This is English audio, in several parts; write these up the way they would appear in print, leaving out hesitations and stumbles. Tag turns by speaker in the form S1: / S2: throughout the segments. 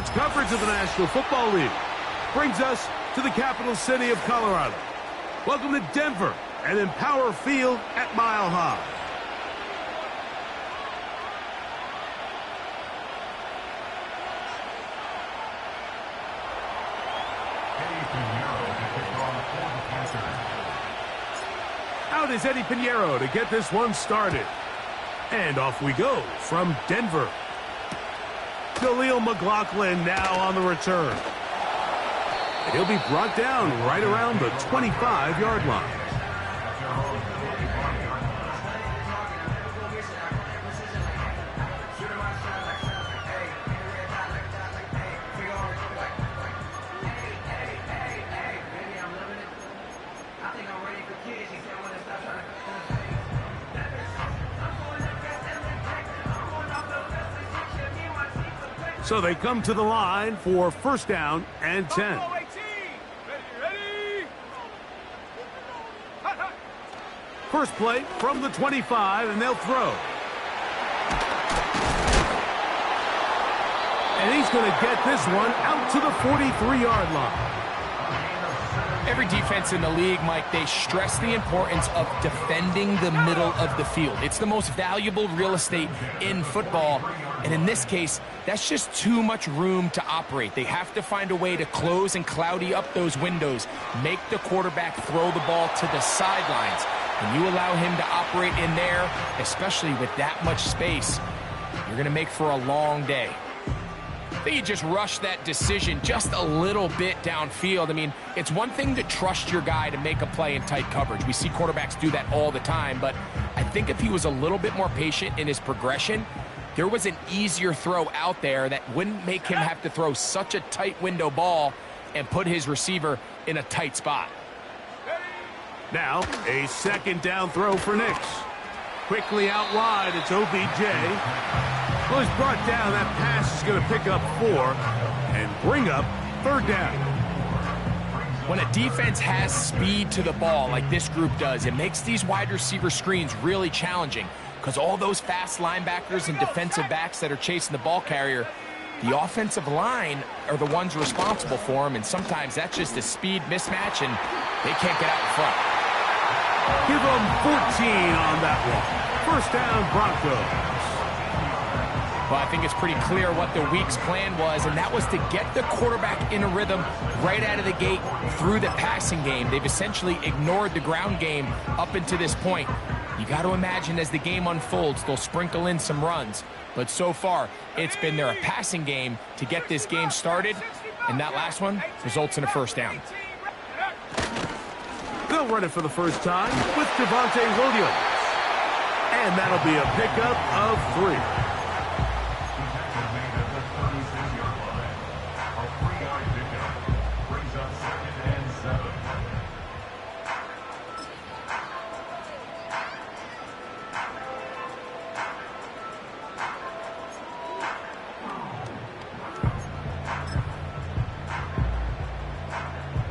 S1: sports coverage of the National Football League brings us to the capital city of Colorado. Welcome to Denver and Empower Field at Mile High. Out is Eddie Pinheiro to get this one started. And off we go from Denver. Khalil McLaughlin now on the return. He'll be brought down right around the 25-yard line. So they come to the line for first down and 10. First play from the 25, and they'll throw. And he's going to get this one out to the 43-yard line.
S2: Every defense in the league, Mike, they stress the importance of defending the middle of the field. It's the most valuable real estate in football. And in this case, that's just too much room to operate. They have to find a way to close and cloudy up those windows, make the quarterback throw the ball to the sidelines. When you allow him to operate in there, especially with that much space, you're going to make for a long day. I think you just rushed that decision just a little bit downfield. I mean, it's one thing to trust your guy to make a play in tight coverage. We see quarterbacks do that all the time, but I think if he was a little bit more patient in his progression, there was an easier throw out there that wouldn't make him have to throw such a tight window ball and put his receiver in a tight spot.
S1: Now, a second down throw for Nix. Quickly out wide, it's OBJ. Well, he's brought down. That pass is going to pick up 4 and bring up third down.
S2: When a defense has speed to the ball like this group does, it makes these wide receiver screens really challenging because all those fast linebackers and defensive backs that are chasing the ball carrier, the offensive line are the ones responsible for them, and sometimes that's just a speed mismatch, and they can't get out in front.
S1: Give them 14 on that one. First down, Broncos.
S2: Well, I think it's pretty clear what the week's plan was, and that was to get the quarterback in a rhythm right out of the gate through the passing game. They've essentially ignored the ground game up until this point. You got to imagine as the game unfolds, they'll sprinkle in some runs. But so far, it's been their passing game to get this game started, and that last one results in a first down.
S1: They'll run it for the first time with Javonte Williams. And that'll be a pickup of 3.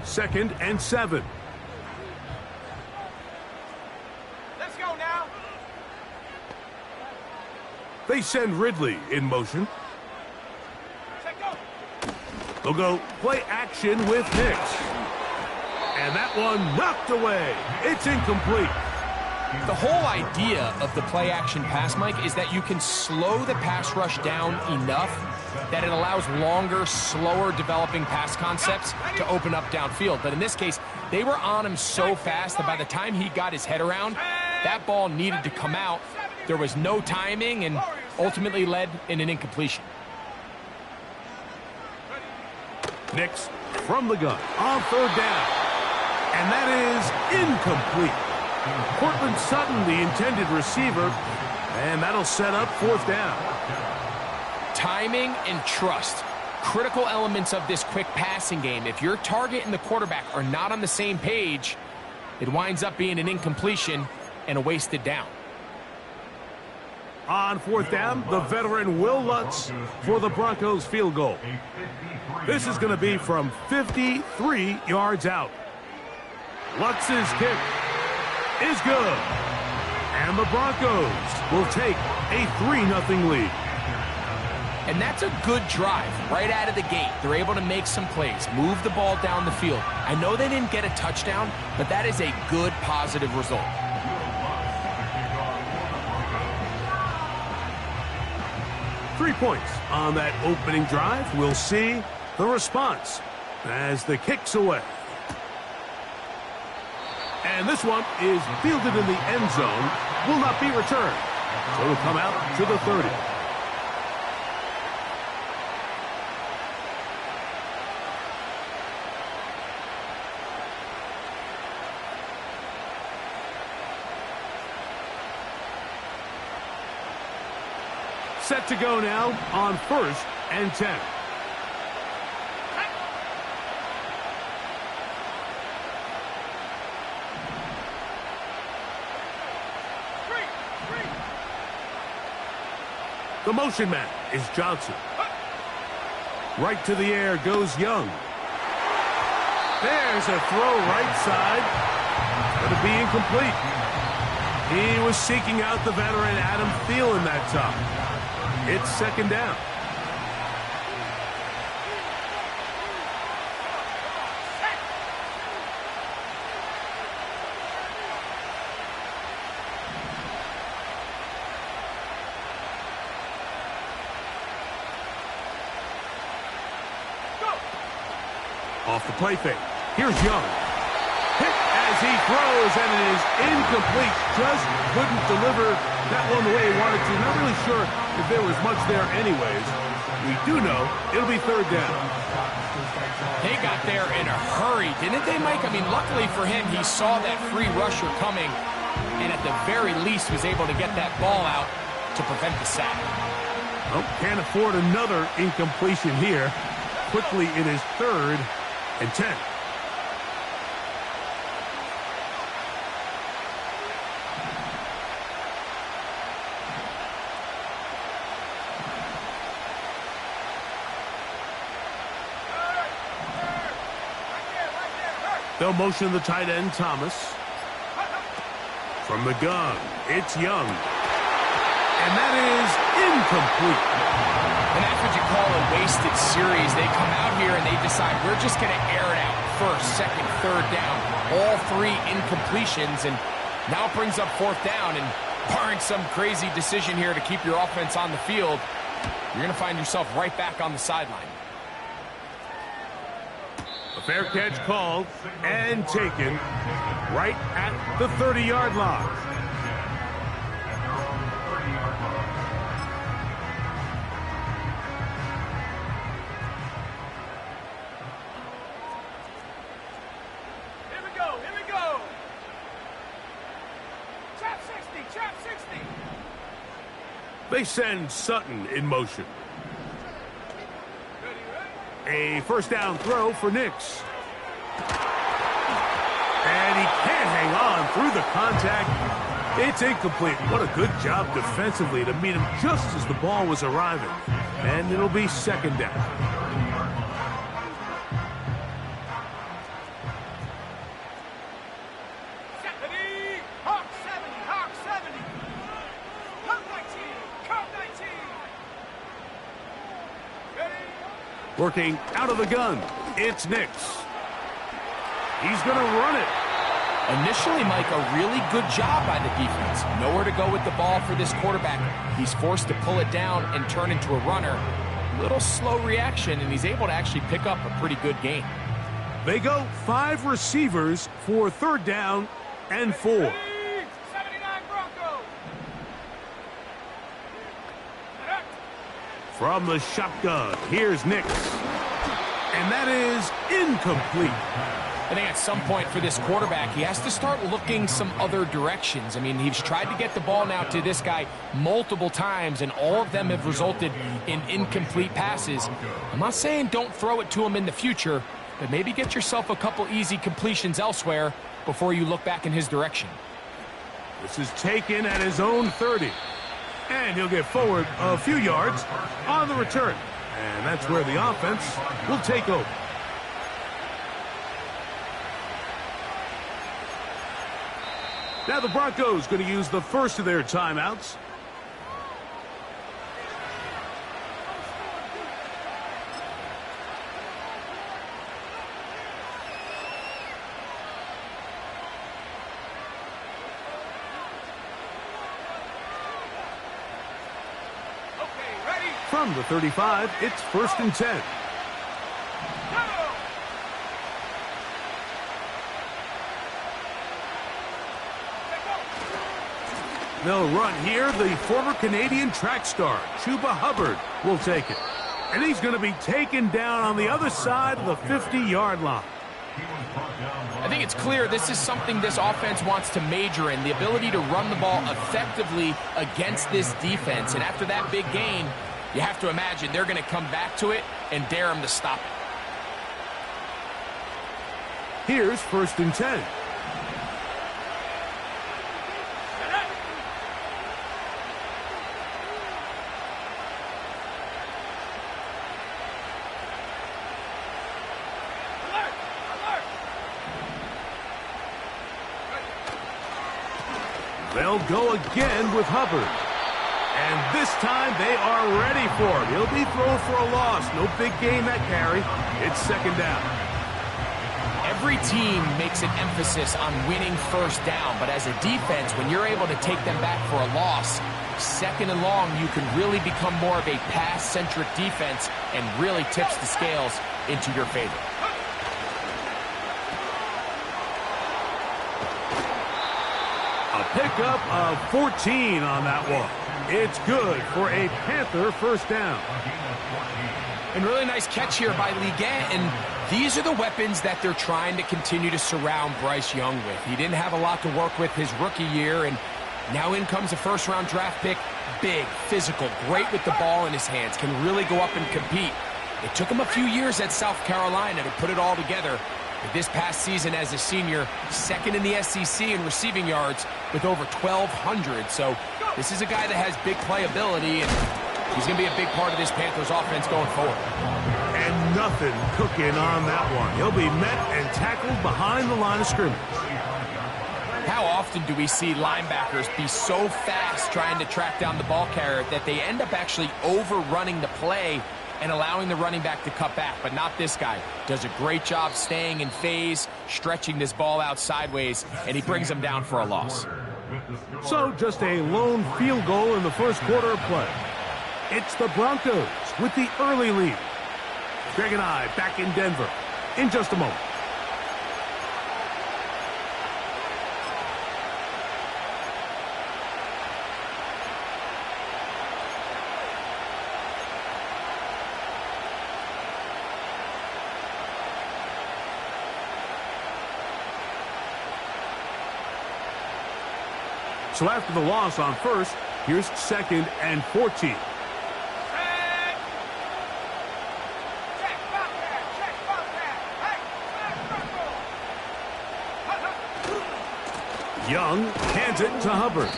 S1: Second and 7.
S3: Let's go now.
S1: They send Ridley in motion. They'll go play action with Nix. And that one knocked away. It's incomplete.
S2: The whole idea of the play action pass, Mike, is that you can slow the pass rush down enough that it allows longer, slower developing pass concepts to open up downfield. But in this case, they were on him so fast that by the time he got his head around, that ball needed to come out. There was no timing and ultimately led in an incompletion.
S1: Nix from the gun on third down. And that is incomplete. Cortland Sutton, the intended receiver, and that'll set up fourth down.
S2: Timing and trust, critical elements of this quick passing game. If your target and the quarterback are not on the same page, it winds up being an incompletion and a wasted down.
S1: On fourth down, the veteran Will Lutz for the Broncos field goal. This is going to be from 53 yards out. Lutz's kick is good. And the Broncos will take a 3-0 lead.
S2: And that's a good drive right out of the gate. They're able to make some plays, move the ball down the field. I know they didn't get a touchdown, but that is a good, positive result.
S1: Three points on that opening drive. We'll see the response as the kick's away. And this one is fielded in the end zone, will not be returned. So it'll come out to the 30. Set to go now on 1st and 10. The motion man is Johnson. Right to the air goes Young. There's a throw right side. Going to be incomplete. He was seeking out the veteran Adam Thielen that time. It's second down. Off the play fake. Here's Young. Hit as he throws, and it is incomplete. Just couldn't deliver that one the way he wanted to. Not really sure if there was much there anyways. We do know it'll be third down.
S2: They got there in a hurry, didn't they, Mike? I mean, luckily for him, he saw that free rusher coming, and at the very least was able to get that ball out to prevent the sack.
S1: Well, can't afford another incompletion here. Quickly, it is 3rd and 10. They'll motion the tight end, Thomas. From the gun, it's Young. And that is incomplete.
S2: And that's what you call a wasted series. They come out here and they decide we're just going to air it out. 1st, 2nd, 3rd down. All 3 incompletions. And now it brings up 4th down. And barring some crazy decision here to keep your offense on the field, you're going to find yourself right back on the sideline.
S1: A fair catch called and taken right at the 30-yard line.
S3: Here we go, here we go. Trap 60, trap 60.
S1: They send Sutton in motion. A first down throw for Nix. And he can't hang on through the contact. It's incomplete. What a good job defensively to meet him just as the ball was arriving. And it'll be second down.
S3: Hawk 70, Hawk 70. Hawk 19, Hawk 19. Ready?
S1: Working out of the gun, it's Nix. He's going to run it.
S2: Initially, Mike, a really good job by the defense. Nowhere to go with the ball for this quarterback. He's forced to pull it down and turn into a runner. Little slow reaction, and he's able to actually pick up a pretty good gain.
S1: They go 5 receivers for 3rd down and 4.
S3: 79 Broncos.
S1: From the shotgun, here's Nix. And that is incomplete.
S2: I think at some point for this quarterback, he has to start looking some other directions. I mean, he's tried to get the ball now to this guy multiple times, and all of them have resulted in incomplete passes. I'm not saying don't throw it to him in the future, but maybe get yourself a couple easy completions elsewhere before you look back in his direction.
S1: This is taken at his own 30. And he'll get forward a few yards on the return. And that's where the offense will take over. Now the Broncos going to use the first of their timeouts. From the 35, it's 1st and 10. They'll run here. The former Canadian track star, Chuba Hubbard, will take it. And he's going to be taken down on the other side of the 50-yard line.
S2: I think it's clear this is something this offense wants to major in, the ability to run the ball effectively against this defense. And after that big gain, you have to imagine they're going to come back to it and dare them to stop it.
S1: Here's 1st and 10. They'll go again with Hubbard. And this time they are ready for him. He'll be thrown for a loss. No big gain that carry. It's 2nd down.
S2: Every team makes an emphasis on winning 1st down, but as a defense, when you're able to take them back for a loss, 2nd and long, you can really become more of a pass-centric defense and really tips the scales into your favor.
S1: A pickup of 14 on that one. It's good for a Panther 1st down.
S2: And really nice catch here by Liget, and these are the weapons that they're trying to continue to surround Bryce Young with. He didn't have a lot to work with his rookie year, and now in comes a 1st-round draft pick. Big, physical, great with the ball in his hands, can really go up and compete. It took him a few years at South Carolina to put it all together. But this past season as a senior, 2nd in the SEC in receiving yards with over 1,200. So this is a guy that has big playability, and he's going to be a big part of this Panthers offense going forward.
S1: And nothing cooking on that one. He'll be met and tackled behind the line of scrimmage.
S2: How often do we see linebackers be so fast trying to track down the ball carrier that they end up actually overrunning the play and allowing the running back to cut back? But not this guy. Does a great job staying in phase, stretching this ball out sideways, and he brings them down for a loss.
S1: So just a lone field goal in the 1st quarter of play. It's the Broncos with the early lead. Greg and I back in Denver in just a moment. So after the loss on 1st, here's 2nd and 14. Young hands it to Hubbard.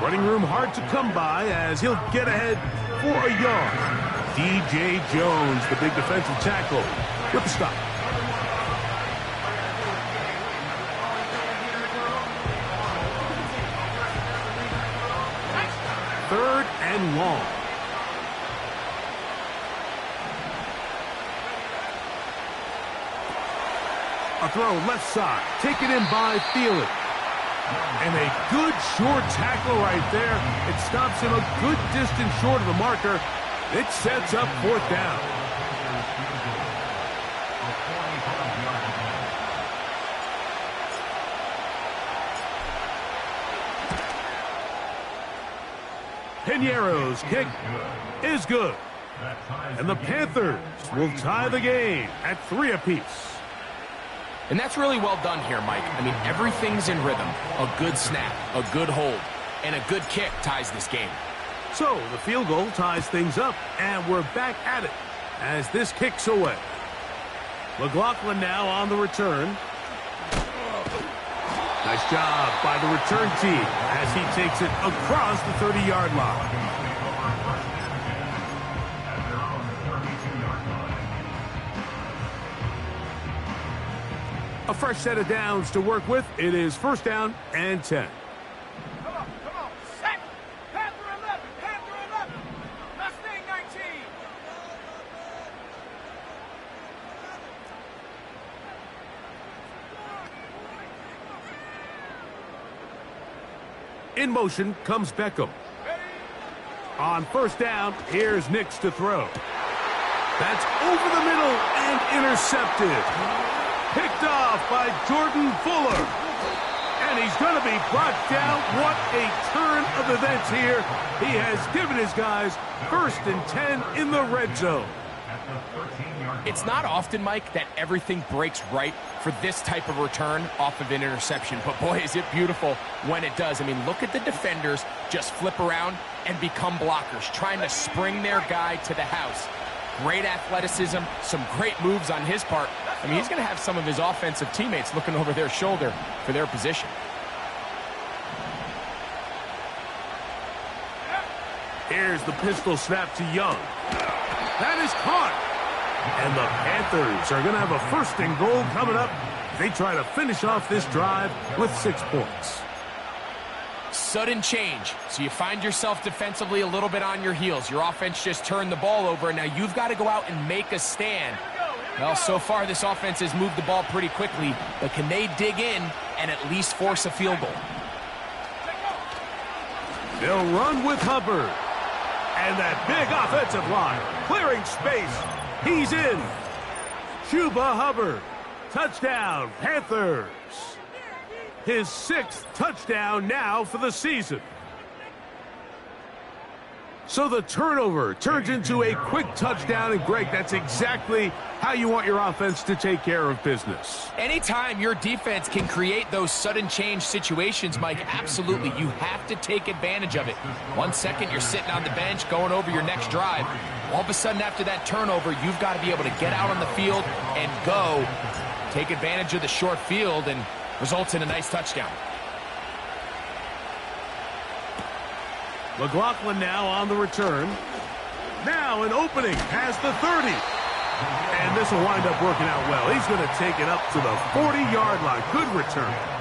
S1: Running room hard to come by as he'll get ahead for a yard. DJ Jones, the big defensive tackle, with the stop. Third and long. A throw left side, taken in by Thielen. And a good short tackle right there. It stops him a good distance short of the marker. It sets up 4th down. Piñeiro's kick is good. And the Panthers will tie the game at 3 apiece.
S2: And that's really well done here, Mike. I mean, everything's in rhythm. A good snap, a good hold, and a good kick ties this game.
S1: So the field goal ties things up, and we're back at it as this kicks away. McLaughlin now on the return. Nice job by the return team as he takes it across the 30-yard line. A fresh set of downs to work with. It is 1st down and 10.
S3: Come on. Set. Panther 11. Panther 11. Mustang 19.
S1: In motion comes Beckham. On first down, here's Nix to throw. That's over the middle and intercepted. Picked off by Jordan Fuller. And he's going to be brought down. What a turn of events here. He has given his guys 1st and 10 in the red zone.
S2: It's not often, Mike, that everything breaks right for this type of return off of an interception. But boy, is it beautiful when it does. I mean, look at the defenders just flip around and become blockers, trying to spring their guy to the house. Great athleticism, some great moves on his part. I mean, he's going to have some of his offensive teammates looking over their shoulder for their position.
S1: Here's the pistol snap to Young. That is caught. And the Panthers are going to have a 1st and goal coming up. They try to finish off this drive with 6 points.
S2: Sudden change. So you find yourself defensively a little bit on your heels. Your offense just turned the ball over, and now you've got to go out and make a stand. Well, so far this offense has moved the ball pretty quickly, but can they dig in and at least force a field goal?
S1: They'll run with Hubbard. And that big offensive line, clearing space. He's in. Chuba Hubbard. Touchdown, Panthers. His 6th touchdown now for the season. So the turnover turns into a quick touchdown, and Greg, that's exactly how you want your offense to take care of business.
S2: Anytime your defense can create those sudden change situations, Mike, absolutely, you have to take advantage of it. 1 second, you're sitting on the bench going over your next drive. All of a sudden, after that turnover, you've got to be able to get out on the field and go. Take advantage of the short field, and results in a nice touchdown.
S1: McLaughlin now on the return. Now an opening past the 30. And this will wind up working out well. He's going to take it up to the 40-yard line. Good return.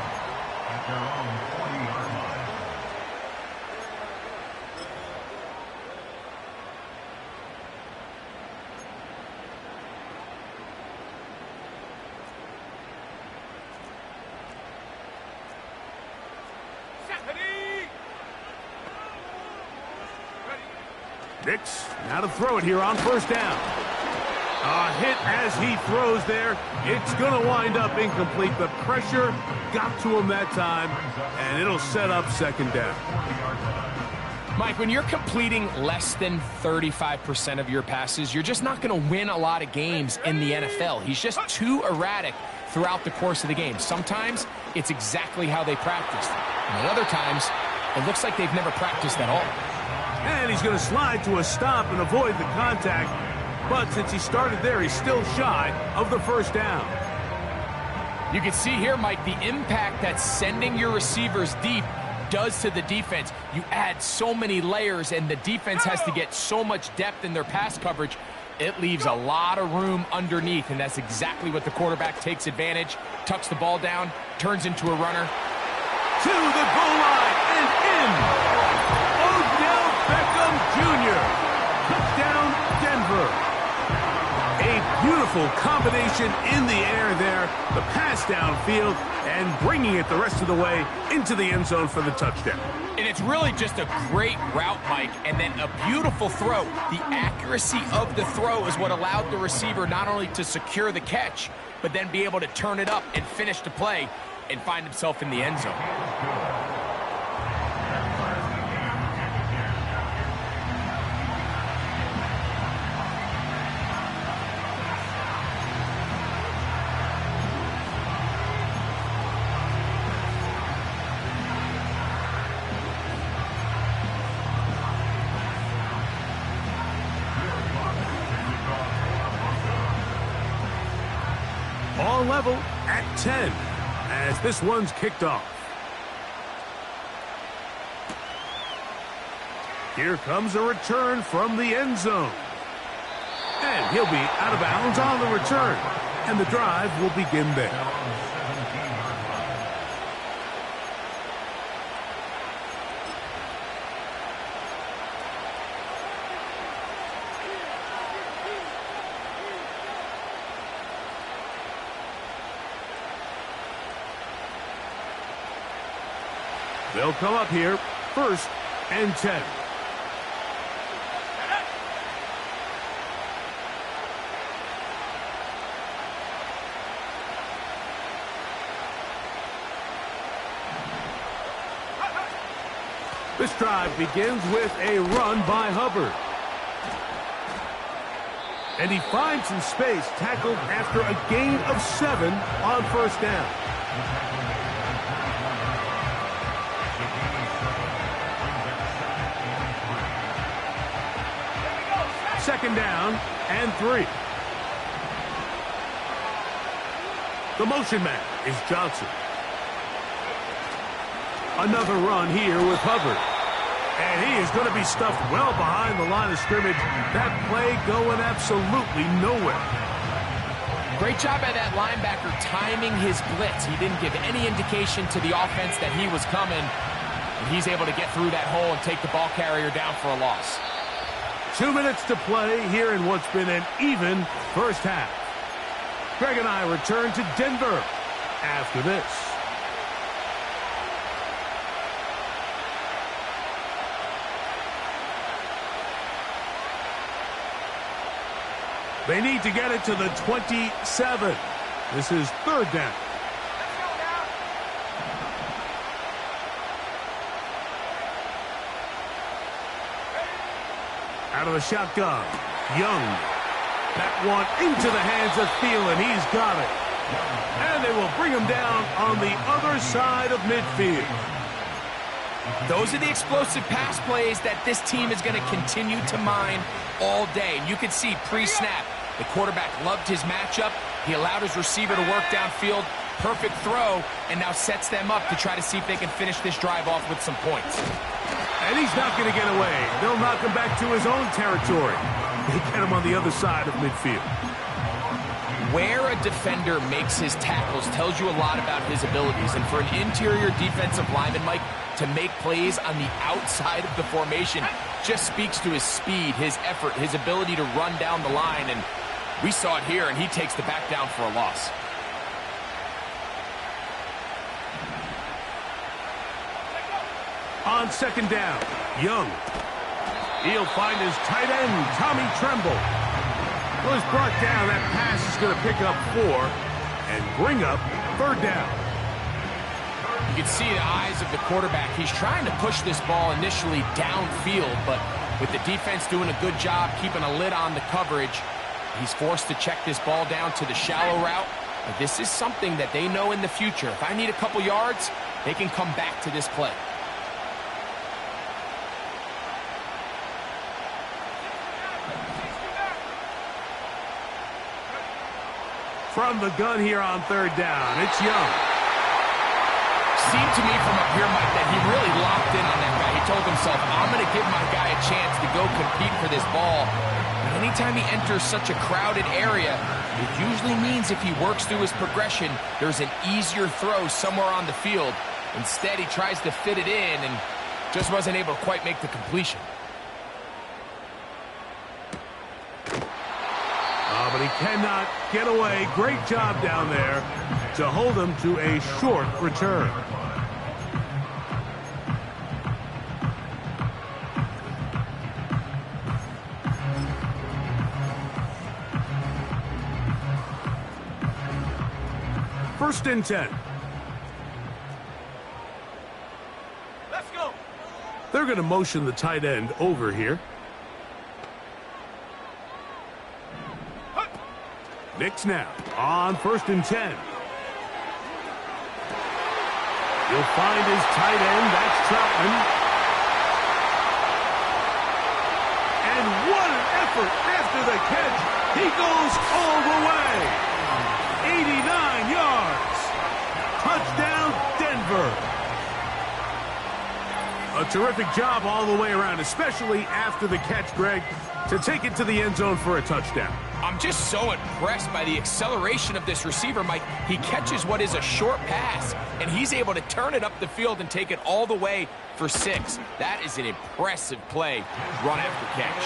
S1: Nix now to throw it here on first down. A hit as he throws there. It's going to wind up incomplete. The pressure got to him that time, and it'll set up 2nd down.
S2: Mike, when you're completing less than 35% of your passes, you're just not going to win a lot of games in the NFL. He's just too erratic throughout the course of the game. Sometimes it's exactly how they practiced. And at other times, it looks like they've never practiced at all.
S1: And he's going to slide to a stop and avoid the contact. But since he started there, he's still shy of the 1st down.
S2: You can see here, Mike, the impact that sending your receivers deep does to the defense. You add so many layers, and the defense has to get so much depth in their pass coverage. It leaves a lot of room underneath, and that's exactly what the quarterback takes advantage. Tucks the ball down, turns into a runner.
S1: To the goal line and in. Beckham Jr. Touchdown, Denver. A beautiful combination in the air there. The pass downfield and bringing it the rest of the way into the end zone for the touchdown.
S2: And it's really just a great route, Mike, and then a beautiful throw. The accuracy of the throw is what allowed the receiver not only to secure the catch, but then be able to turn it up and finish the play and find himself in the end zone.
S1: All level at 10 as this one's kicked off. Here comes a return from the end zone. And he'll be out of bounds on the return. And the drive will begin there. They'll come up here, 1st and 10. This drive begins with a run by Hubbard. And he finds some space, tackled after a gain of 7 on first down. Second down and 3. The motion man is Johnson. Another run here with Hubbard. And he is going to be stuffed well behind the line of scrimmage. That play going absolutely nowhere.
S2: Great job by that linebacker timing his blitz. He didn't give any indication to the offense that he was coming. And he's able to get through that hole and take the ball carrier down for a loss.
S1: 2 minutes to play here in what's been an even first half. Greg and I return to Denver after this. They need to get it to the 27. This is third down. Out of the shotgun, Young. That one into the hands of Thielen. He's got it. And they will bring him down on the other side of midfield.
S2: Those are the explosive pass plays that this team is going to continue to mine all day. And you can see pre-snap, the quarterback loved his matchup. He allowed his receiver to work downfield. Perfect throw, and now sets them up to try to see if they can finish this drive off with some points.
S1: And he's not going to get away. They'll knock him back to his own territory. They get him on the other side of midfield.
S2: Where a defender makes his tackles tells you a lot about his abilities. And for an interior defensive lineman, Mike, to make plays on the outside of the formation just speaks to his speed, his effort, his ability to run down the line. And we saw it here, and he takes the back down for a loss.
S1: On second down, Young. He'll find his tight end, Tommy Tremble. Was brought down. That pass is going to pick up 4 and bring up third down.
S2: You can see the eyes of the quarterback. He's trying to push this ball initially downfield, but with the defense doing a good job keeping a lid on the coverage, he's forced to check this ball down to the shallow route. But this is something that they know in the future. If I need a couple yards, they can come back to this play.
S1: From the gun here on third down, it's Young.
S2: Seemed to me from up here, Mike, that he really locked in on that guy. He told himself, I'm going to give my guy a chance to go compete for this ball. But anytime he enters such a crowded area, it usually means if he works through his progression, there's an easier throw somewhere on the field. Instead, he tries to fit it in and just wasn't able to quite make the completion.
S1: But he cannot get away. Great job down there to hold him to a short return. First and 10.
S3: Let's go.
S1: They're going to motion the tight end over here. Nix now on first and 10. He'll find his tight end. That's Troutman. And what an effort after the catch. He goes all the way. 89 yards. Touchdown, Denver. A terrific job all the way around, especially after the catch, Greg, to take it to the end zone for a touchdown.
S2: I'm just so impressed by the acceleration of this receiver, Mike. He catches what is a short pass, and he's able to turn it up the field and take it all the way for 6. That is an impressive play, run after catch.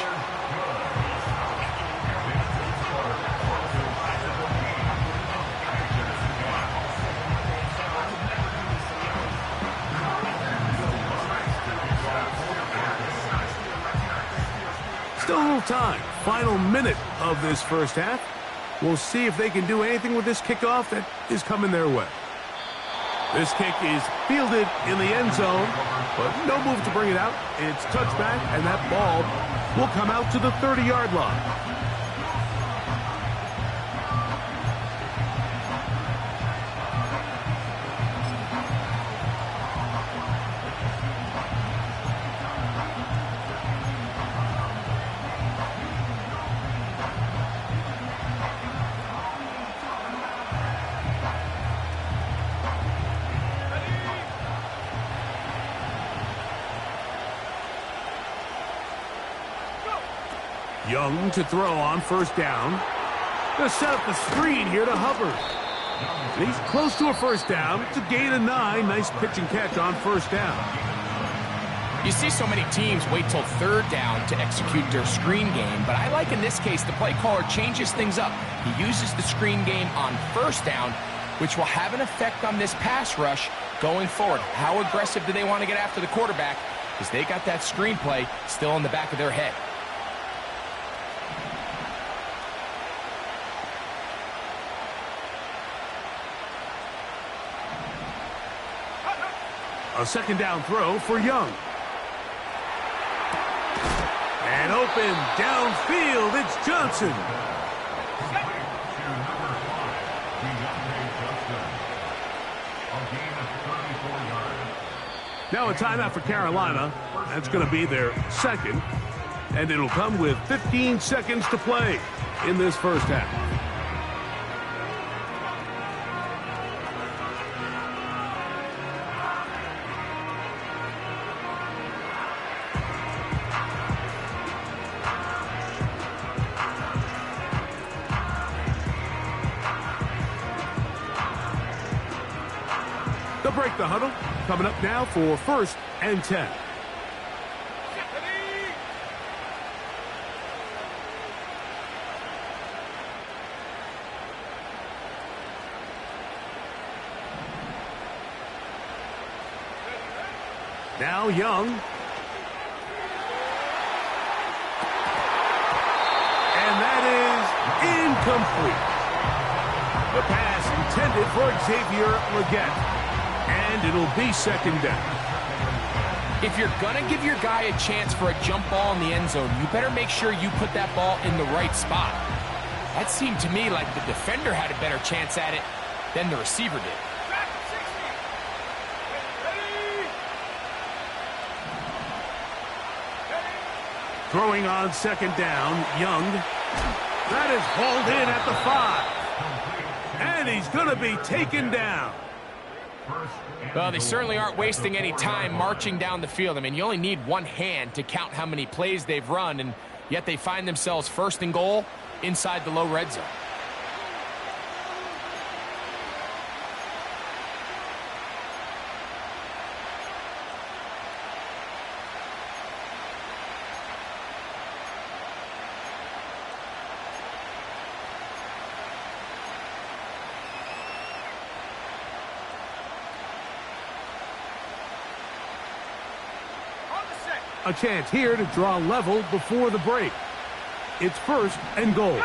S1: Still a little time. Final minute of this first half. We'll see if they can do anything with this kickoff that is coming their way. This kick is fielded in the end zone, but no move to bring it out. It's touchback, and that ball will come out to the 30-yard line. Young to throw on first down. Going to set up the screen here to Hubbard. And he's close to a first down. It's a gain of 9. Nice pitch and catch on first down.
S2: You see so many teams wait till third down to execute their screen game, but I like in this case the play caller changes things up. He uses the screen game on first down, which will have an effect on this pass rush going forward. How aggressive do they want to get after the quarterback? Because they got that screen play still in the back of their head.
S1: A second down throw for Young. And open downfield, it's Johnson. Now a timeout for Carolina. That's going to be their second. And it'll come with 15 seconds to play in this first half. They'll break the huddle. Coming up now for 1st and 10. Now Young. And that is incomplete. The pass intended for Xavier Legette. And it'll be second down.
S2: If you're going to give your guy a chance for a jump ball in the end zone, you better make sure you put that ball in the right spot. That seemed to me like the defender had a better chance at it than the receiver did.
S1: Throwing on second down, Young. That is hauled in at the 5. And he's going to be taken down.
S2: Well, they certainly aren't wasting any time marching down the field. I mean, you only need one hand to count how many plays they've run, and yet they find themselves 1st and goal inside the low red zone.
S1: A chance here to draw level before the break. It's 1st and goal.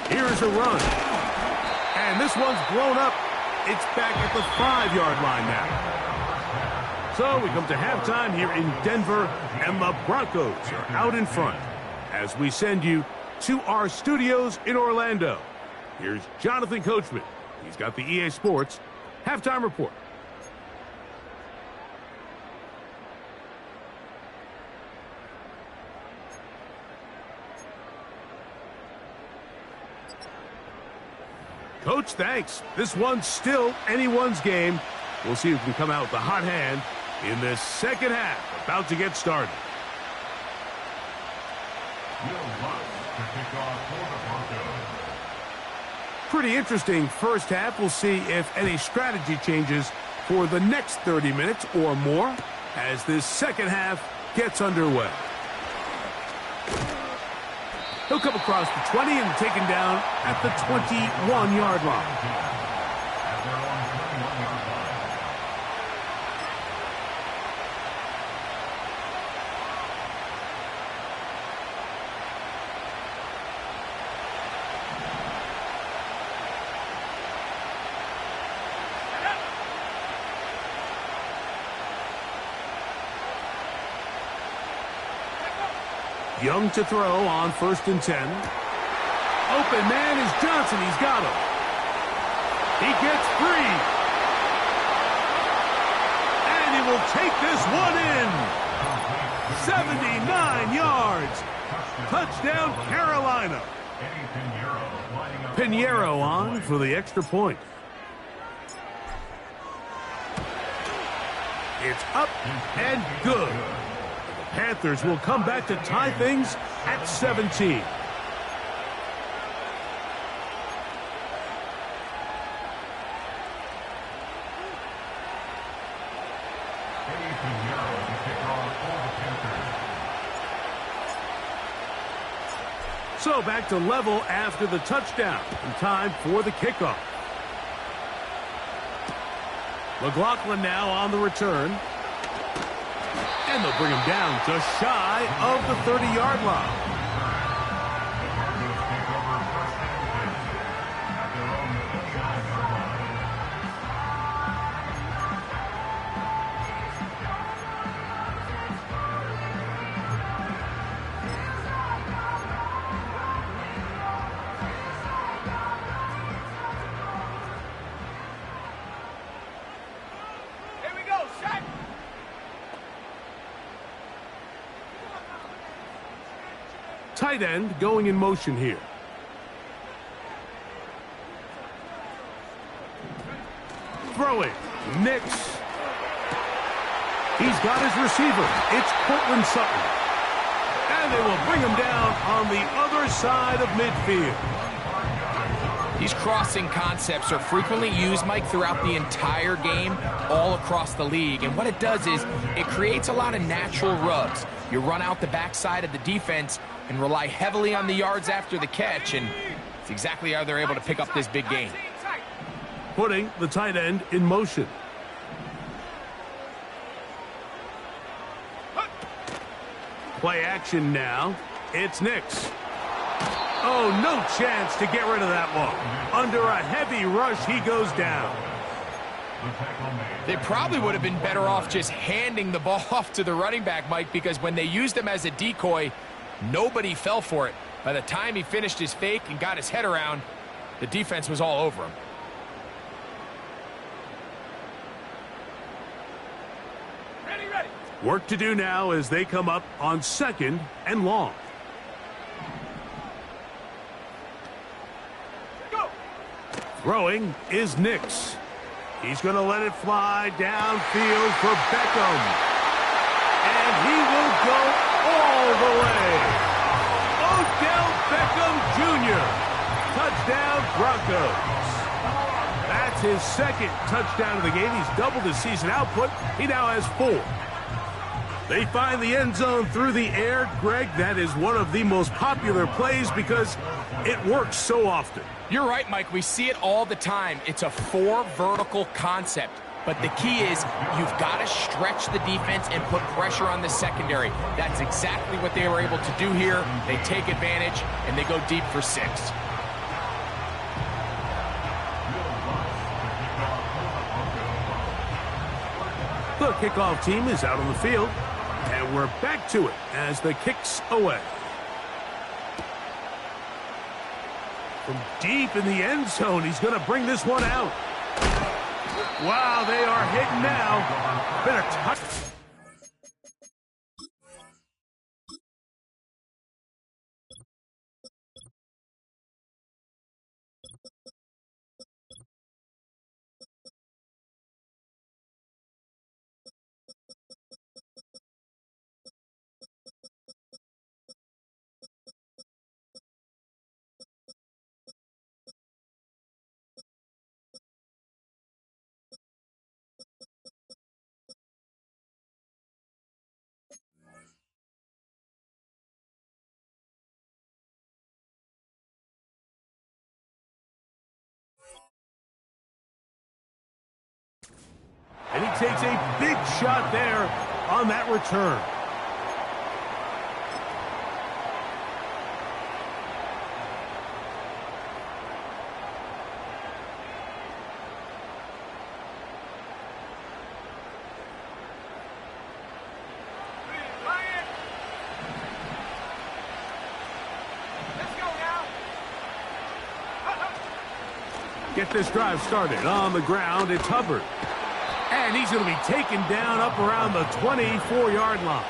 S1: Here's a run. And this one's blown up. It's back at the 5-yard line now. So we come to halftime here in Denver, and the Broncos are out in front as we send you to our studios in Orlando. Here's Jonathan Coachman. He's got the EA Sports halftime report. Coach, thanks. This one's still anyone's game. We'll see who can come out with the hot hand in this second half. About to get started. Pretty interesting first half. We'll see if any strategy changes for the next 30 minutes or more as this second half gets underway. He'll come across the 20 and taken down at the 21-yard line. Young to throw on 1st and 10. Open man is Johnson. He's got him. He gets free. And he will take this one in. 79 yards. Touchdown, Carolina. Pinheiro on for the extra point. It's up and good. The Panthers will come back to tie things at 17. So back to level after the touchdown. And time for the kickoff. McLaughlin now on the return. And they'll bring him down just shy of the 30-yard line. Tight end going in motion here. Throwing. Nix. He's got his receiver. It's Cortland Sutton. And they will bring him down on the other side of midfield.
S2: These crossing concepts are frequently used, Mike, throughout the entire game, all across the league. And what it does is it creates a lot of natural rubs. You run out the backside of the defense and rely heavily on the yards after the catch, and it's exactly how they're able to pick up this big gain.
S1: Putting the tight end in motion. Play action now. It's Nix. Oh, no chance to get rid of that one. Under a heavy rush, he goes down.
S2: They probably would have been better off just handing the ball off to the running back, Mike, because when they used him as a decoy, nobody fell for it. By the time he finished his fake and got his head around, the defense was all over him.
S3: Ready.
S1: Work to do now as they come up on 2nd and long.
S3: Go.
S1: Throwing is Nix. He's going to let it fly downfield for Beckham. And he will go all the way. Odell Beckham Jr. Touchdown Broncos. That's his 2nd touchdown of the game. He's doubled his season output. He now has 4. They find the end zone through the air. Greg, that is one of the most popular plays because it works so often.
S2: You're right, Mike. We see it all the time. It's a 4 vertical concept. But the key is you've got to stretch the defense and put pressure on the secondary. That's exactly what they were able to do here. They take advantage, and they go deep for 6.
S1: The kickoff team is out on the field, and we're back to it as the kick's away. From deep in the end zone, he's going to bring this one out. Wow, they are hitting now. Better touch. And he takes a big shot there on that return. Get this drive started. On the ground, it's Hubbard. And he's going to be taken down up around the 24-yard line.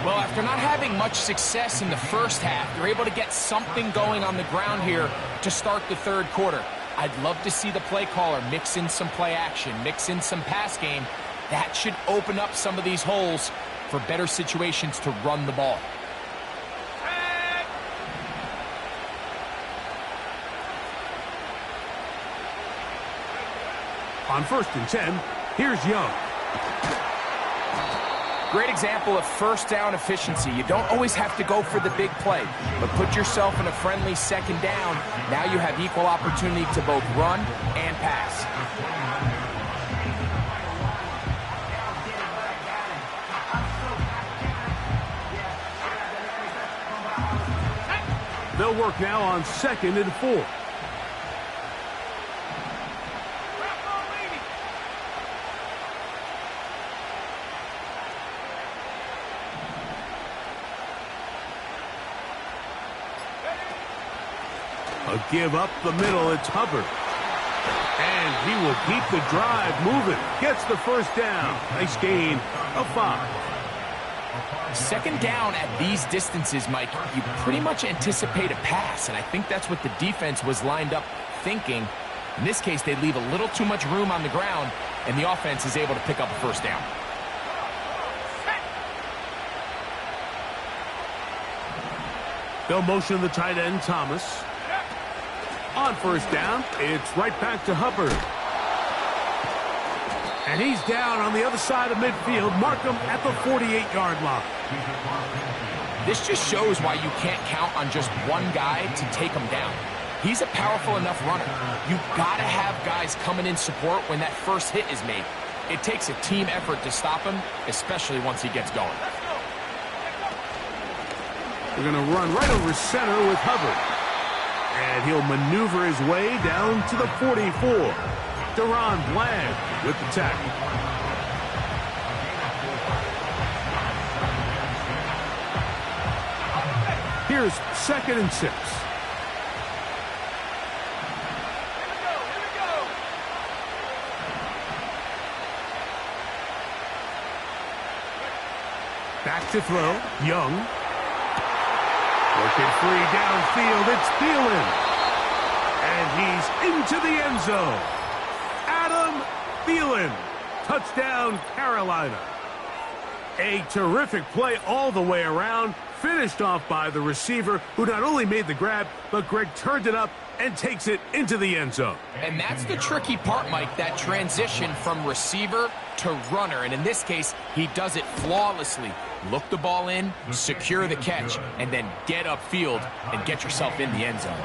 S2: Well, after not having much success in the first half, they're able to get something going on the ground here to start the third quarter. I'd love to see the play caller mix in some play action, mix in some pass game. That should open up some of these holes for better situations to run the ball.
S1: On 1st and 10, here's Young.
S2: Great example of first down efficiency. You don't always have to go for the big play, but put yourself in a friendly second down. Now you have equal opportunity to both run and pass.
S1: They'll work now on 2nd and 4. A give up the middle, it's Hubbard. And he will keep the drive moving. Gets the first down. Nice gain of 5.
S2: Second down at these distances, Mike, you pretty much anticipate a pass, and I think that's what the defense was lined up thinking. In this case, they leave a little too much room on the ground, and the offense is able to pick up a first down.
S1: They'll motion the tight end, Thomas. On 1st down, it's right back to Hubbard. And he's down on the other side of midfield. Mark him at the 48-yard line.
S2: This just shows why you can't count on just one guy to take him down. He's a powerful enough runner. You've got to have guys coming in support when that first hit is made. It takes a team effort to stop him, especially once he gets going.
S1: We're going to run right over center with Hubbard. And he'll maneuver his way down to the 44. Deron Bland with the tackle. Here's 2nd and 6. Back to throw. Young. Working free downfield. It's Thielen. And he's into the end zone. Adam Thielen. Touchdown, Carolina. A terrific play all the way around. Finished off by the receiver, who not only made the grab, but Greg turned it up and takes it into the end zone.
S2: And that's the tricky part, Mike, that transition from receiver to runner. And in this case, he does it flawlessly. Look the ball in, secure the catch, and then get upfield and get yourself in the end zone.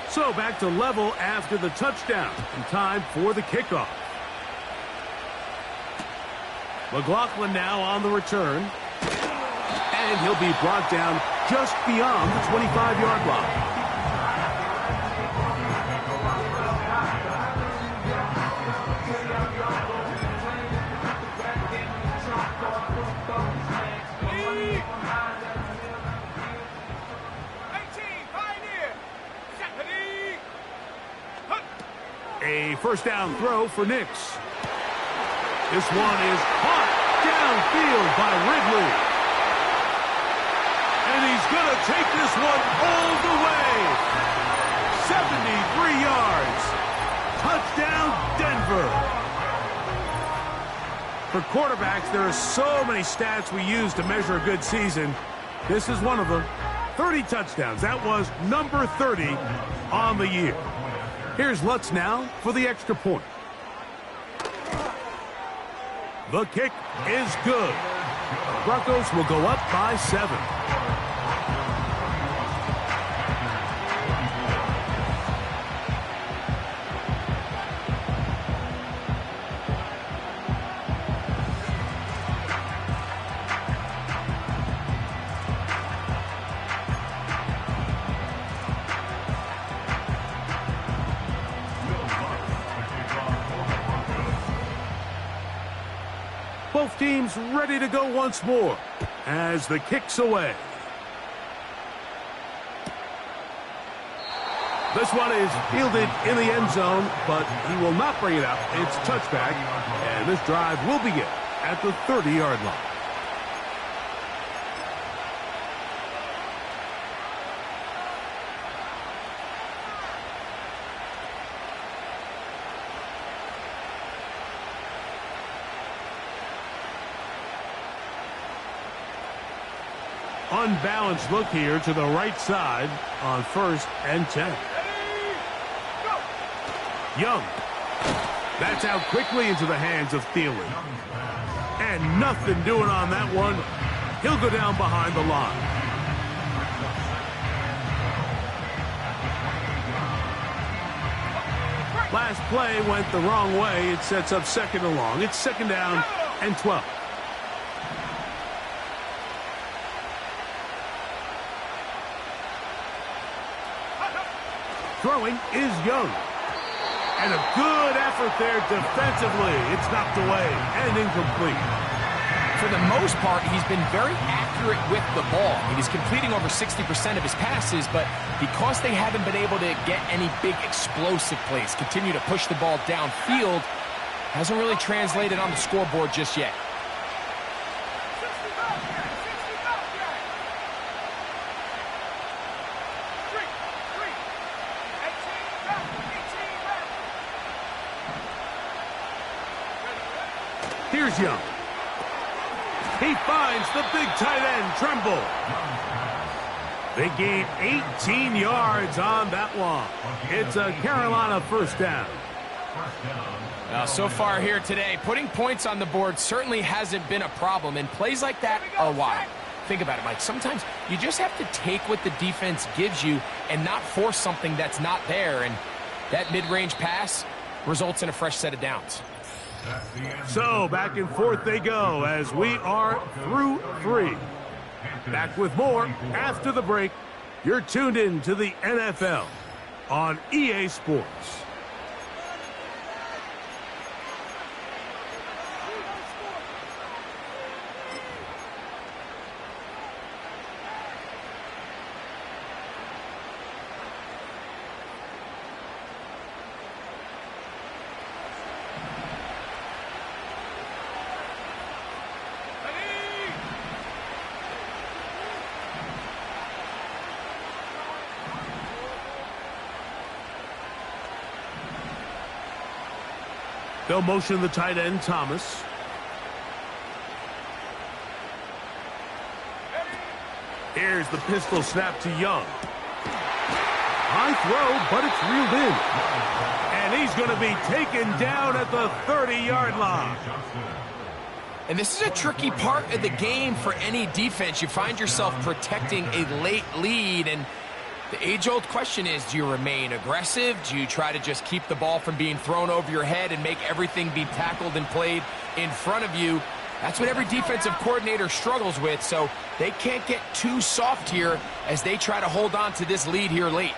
S1: So back to level after the touchdown. And time for the kickoff. McLaughlin now on the return. And he'll be brought down just beyond the 25-yard line. A first down throw for Nix. This one is caught downfield by Ridley. And he's going to take this one all the way. 73 yards. Touchdown, Denver. For quarterbacks, there are so many stats we use to measure a good season. This is one of them. 30 touchdowns. That was number 30 on the year. Here's Lutz now for the extra point. The kick is good. Broncos will go up by 7. Both teams ready to go once more as the kick's away. This one is fielded in the end zone, but he will not bring it out. It's touchback, and this drive will begin at the 30-yard line. Unbalanced look here to the right side on 1st and 10. Young. That's out quickly into the hands of Thielen. And nothing doing on that one. He'll go down behind the line. Last play went the wrong way. It sets up 2nd and long. It's 2nd down and 12. Throwing is Young. And a good effort there defensively. It's knocked away and incomplete.
S2: For the most part, he's been very accurate with the ball. He's completing over 60% of his passes, but because they haven't been able to get any big explosive plays, continue to push the ball downfield, hasn't really translated on the scoreboard just yet.
S1: Here's Young. He finds the big tight end, Tremble. They gain 18 yards on that one. It's a Carolina 1st down.
S2: So far here today, putting points on the board certainly hasn't been a problem, and plays like that are why. Think about it, Mike. Sometimes you just have to take what the defense gives you and not force something that's not there, and that mid-range pass results in a fresh set of downs.
S1: So back and forth they go as we are through 3. Back with more after the break. You're tuned in to the NFL on EA Sports. They'll motion the tight end, Thomas. Here's the pistol snap to Young. High throw, but it's reeled in. And he's going to be taken down at the 30-yard line.
S2: And this is a tricky part of the game for any defense. You find yourself protecting a late lead, and the age-old question is, do you remain aggressive? Do you try to just keep the ball from being thrown over your head and make everything be tackled and played in front of you? That's what every defensive coordinator struggles with, so they can't get too soft here as they try to hold on to this lead here late.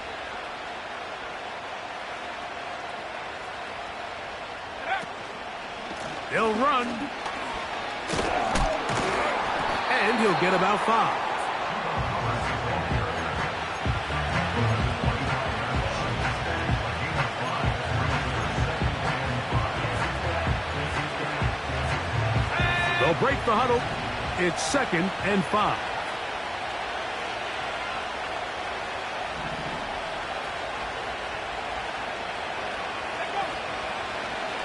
S1: He'll run. And he'll get about 5. They'll break the huddle. It's 2nd and 5.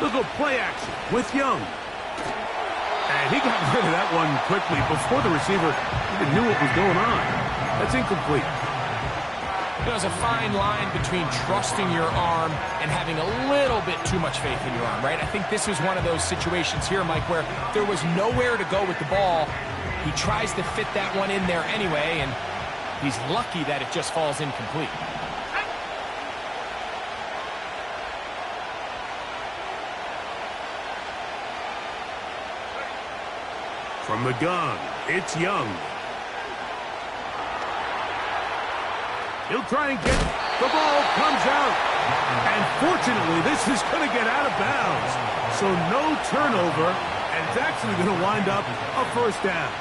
S1: Look at play action with Young. And he got rid of that one quickly before the receiver even knew what was going on. That's incomplete.
S2: There's a fine line between trusting your arm and having a little bit too much faith in your arm, right? I think this was one of those situations here, Mike, where there was nowhere to go with the ball. He tries to fit that one in there anyway, and he's lucky that it just falls incomplete.
S1: From the gun, it's Young. He'll try and get the ball, comes out. And fortunately, this is going to get out of bounds. So no turnover And it's actually going to wind up a first down.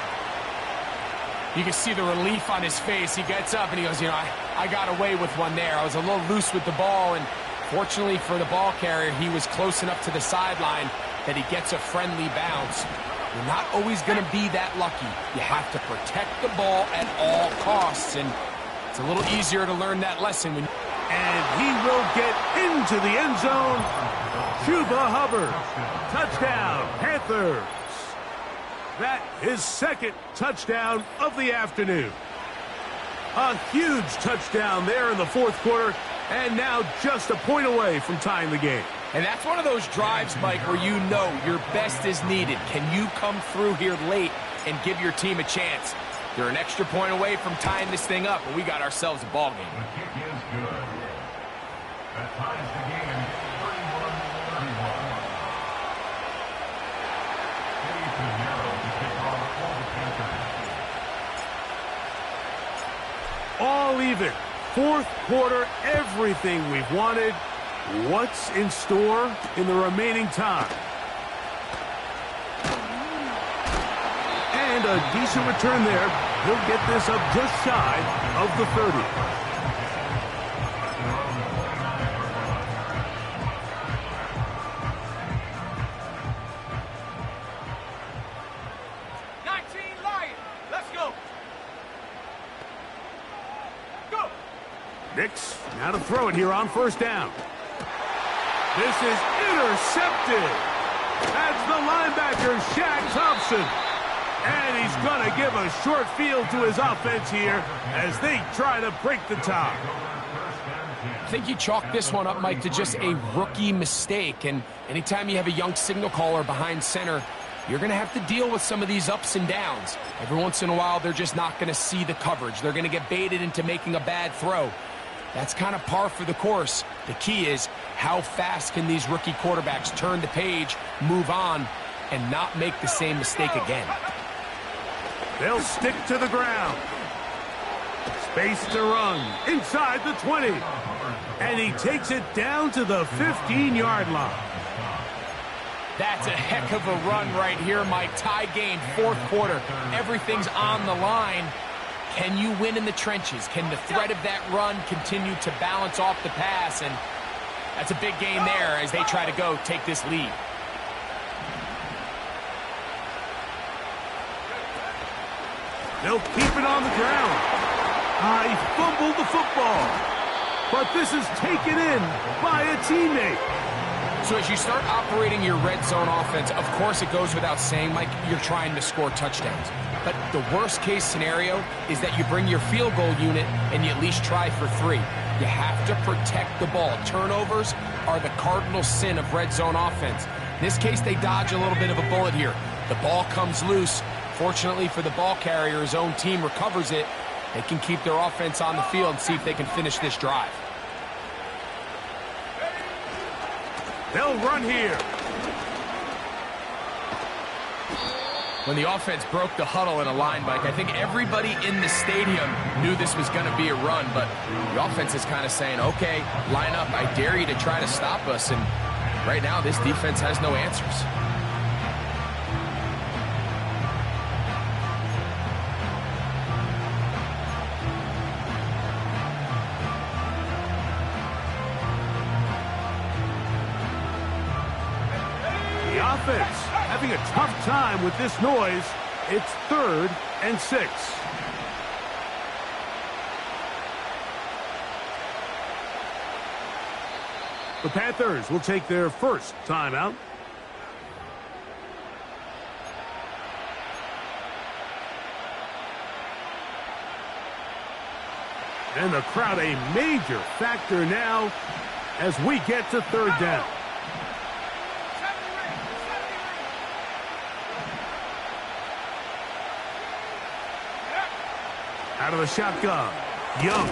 S2: You can see the relief on his face. He gets up and he goes, you know, I got away with one there. I was a little loose with the ball, and fortunately for the ball carrier, he was close enough to the sideline that he gets a friendly bounce. You're not always going to be that lucky. You have to protect the ball at all costs, and it's a little easier to learn that lesson when.
S1: And he will get into the end zone. Chuba Hubbard, touchdown, Panthers. That is second touchdown of the afternoon. A huge touchdown there in the fourth quarter, and now just a point away from tying the game.
S2: And that's one of those drives, Mike, where you know your best is needed. Can you come through here late and give your team a chance? You're an extra point away from tying this thing up, and we got ourselves a ball game.
S4: The kick is good. That ties the game 31-31.
S1: All even. Fourth quarter, everything we've wanted. What's in store in the remaining time? And a decent return there. He'll get this up just shy of the 30. Nix, now to throw it here on first down. This is intercepted. That's the linebacker, Shaq Thompson. And he's going to give a short field to his offense here as they try to break the tie.
S2: I think you chalk this one up, Mike, to just a rookie mistake. And anytime you have a young signal caller behind center, you're going to have to deal with some of these ups and downs. Every once in a while, they're just not going to see the coverage. They're going to get baited into making a bad throw. That's kind of par for the course. The key is how fast can these rookie quarterbacks turn the page, move on, and not make the same mistake again.
S1: They'll stick to the ground. Space to run inside the 20. And he takes it down to the 15-yard line.
S2: That's a heck of a run right here, Mike. Tie game, fourth quarter. Everything's on the line. Can you win in the trenches? Can the threat of that run continue to balance off the pass? And that's a big gain there as they try to go take this lead.
S1: They'll keep it on the ground. He fumbled the football. But this is taken in by a teammate.
S2: So as you start operating your red zone offense, of course it goes without saying, Mike, you're trying to score touchdowns. But the worst case scenario is that you bring your field goal unit and you at least try for 3. You have to protect the ball. Turnovers are the cardinal sin of red zone offense. In this case, they dodge a little bit of a bullet here. The ball comes loose. Fortunately for the ball carrier, his own team recovers it. They can keep their offense on the field and see if they can finish this drive.
S1: They'll run here.
S2: When the offense broke the huddle in a line, Mike, I think everybody in the stadium knew this was going to be a run, but the offense is kind of saying, okay, line up, I dare you to try to stop us, and right now this defense has no answers.
S1: Offense having a tough time with this noise. It's 3rd and 6. The Panthers will take their first timeout. And the crowd a major factor now as we get to 3rd down. Out of the shotgun, Young.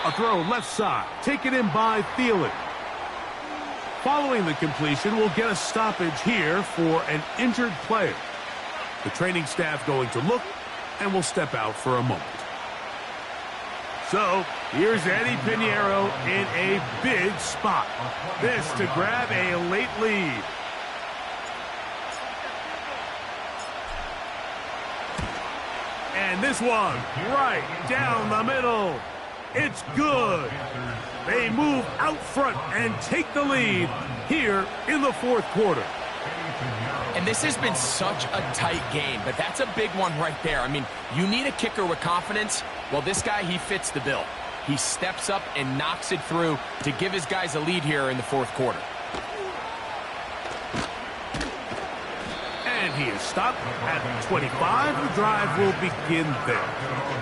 S1: A throw left side, taken in by Thielen. Following the completion, we'll get a stoppage here for an injured player. The training staff going to look, and will step out for a moment. So, here's Eddie Pinheiro in a big spot. This to grab a late lead. And this one right down the middle. It's good. They move out front and take the lead here in the fourth quarter.
S2: And this has been such a tight game, but that's a big one right there. I mean, you need a kicker with confidence. Well, this guy, he fits the bill. He steps up and knocks it through to give his guys a lead here in the fourth quarter.
S1: And he is stopped at 25. The drive will begin there.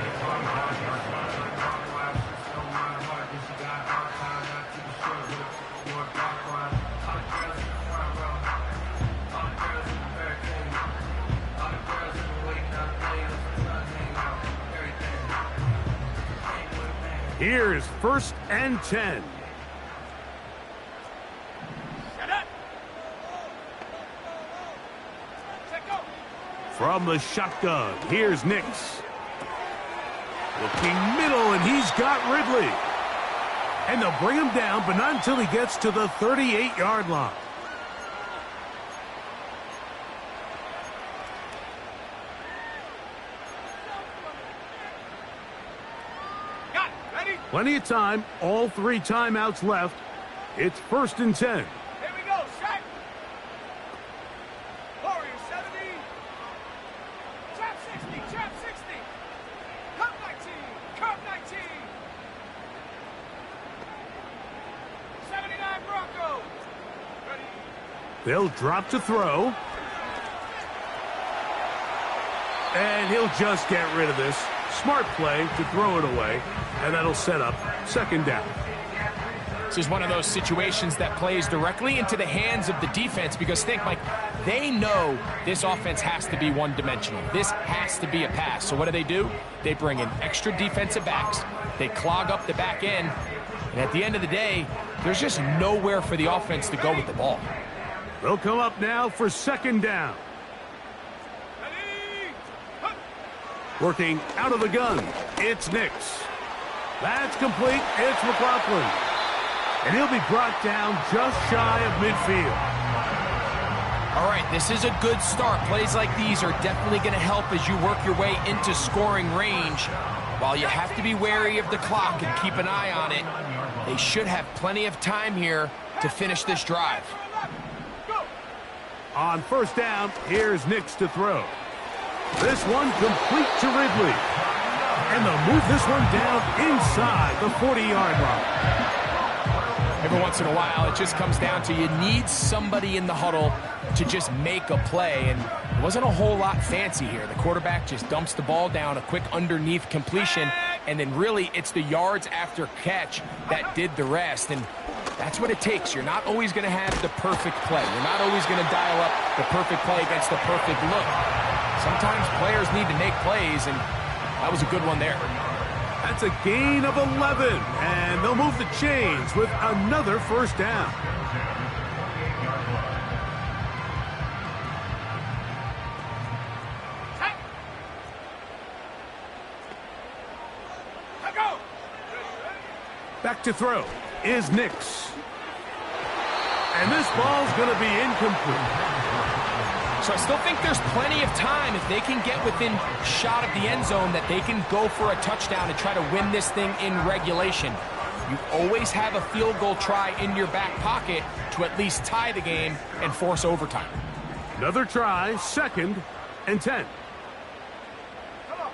S1: Here's 1st and 10. From the shotgun, here's Nix. Looking middle, and he's got Ridley. And they'll bring him down, but not until he gets to the 38-yard line. Plenty of time, all 3 timeouts left. It's 1st and 10.
S3: Here we go, set. Warrior 70. Trap 60, trap 60. Curve 19, curve 19. 79 Broncos. Ready.
S1: They'll drop to throw. And he'll just get rid of this. Smart play to throw it away. And that'll set up 2nd down.
S2: This is one of those situations that plays directly into the hands of the defense because think, Mike, they know this offense has to be one-dimensional. This has to be a pass. So what do? They bring in extra defensive backs. They clog up the back end. And at the end of the day, there's just nowhere for the offense to go with the ball.
S1: They'll come up now for 2nd down. Working out of the gun, it's Nix. That's complete. It's McLaughlin. And he'll be brought down just shy of midfield.
S2: All right, this is a good start. Plays like these are definitely going to help as you work your way into scoring range. While you have to be wary of the clock and keep an eye on it, they should have plenty of time here to finish this drive.
S1: On 1st down, here's Nix to throw. This one complete to Ridley. And they'll move this one down inside the 40-yard line.
S2: Every once in a while, it just comes down to you need somebody in the huddle to just make a play. And it wasn't a whole lot fancy here. The quarterback just dumps the ball down, a quick underneath completion, and then really it's the yards after catch that did the rest. And that's what it takes. You're not always going to have the perfect play. You're not always going to dial up the perfect play against the perfect look. Sometimes players need to make plays, and that was a good one there.
S1: That's a gain of 11, and they'll move the chains with another 1st down. Back to throw is Nix. And this ball's going to be incomplete.
S2: So I still think there's plenty of time if they can get within shot of the end zone that they can go for a touchdown and try to win this thing in regulation. You always have a field goal try in your back pocket to at least tie the game and force overtime.
S1: Another try, 2nd and 10.
S3: Come on,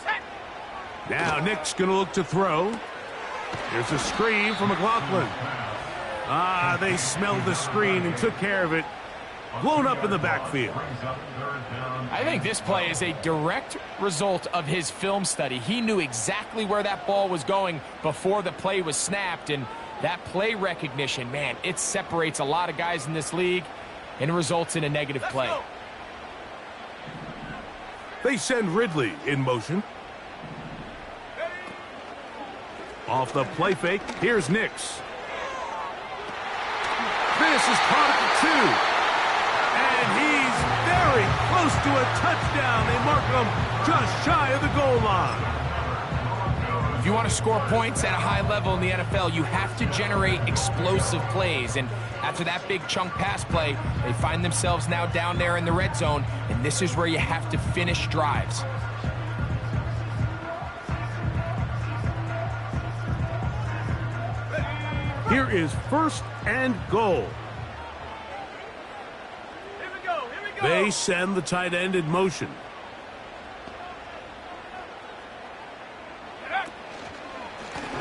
S3: set.
S1: Now Nick's going to look to throw. Here's a screen from McLaughlin. They smelled the screen and took care of it. Blown up in the backfield.
S2: I think this play is a direct result of his film study. He knew exactly where that ball was going before the play was snapped, and that play recognition, man, it separates a lot of guys in this league and results in a negative play.
S1: They send Ridley in motion. Off the play fake, here's Nix. This is caught at the 2. And he's very close to a touchdown. They mark him just shy of the goal line.
S2: If you want to score points at a high level in the NFL, you have to generate explosive plays. And after that big chunk pass play, they find themselves now down there in the red zone. And this is where you have to finish drives.
S1: Here is 1st and goal.
S3: Here we go. Here we go.
S1: They send the tight end in motion.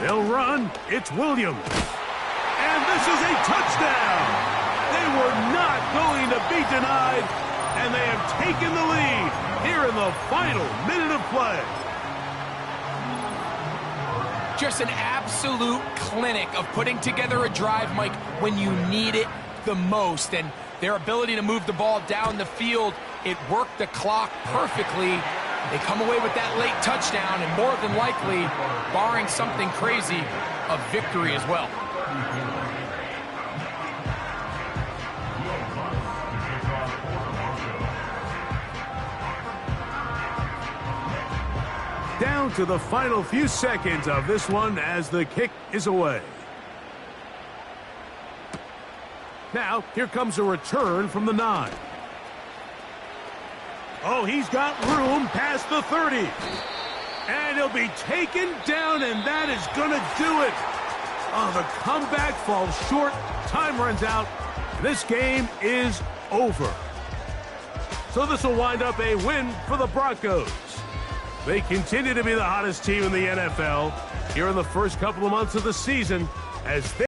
S1: They'll run. It's Williams. And this is a touchdown. They were not going to be denied, and they have taken the lead here in the final minute of play.
S2: Just an absolute clinic of putting together a drive, Mike, when you need it the most. And their ability to move the ball down the field, it worked the clock perfectly. They come away with that late touchdown, and more than likely, barring something crazy, a victory as well.
S1: Down to the final few seconds of this one as the kick is away. Now, here comes a return from the 9. Oh, he's got room past the 30. And he'll be taken down, and that is going to do it. Oh, the comeback falls short. Time runs out. This game is over. So this will wind up a win for the Broncos. They continue to be the hottest team in the NFL here in the first couple of months of the season as they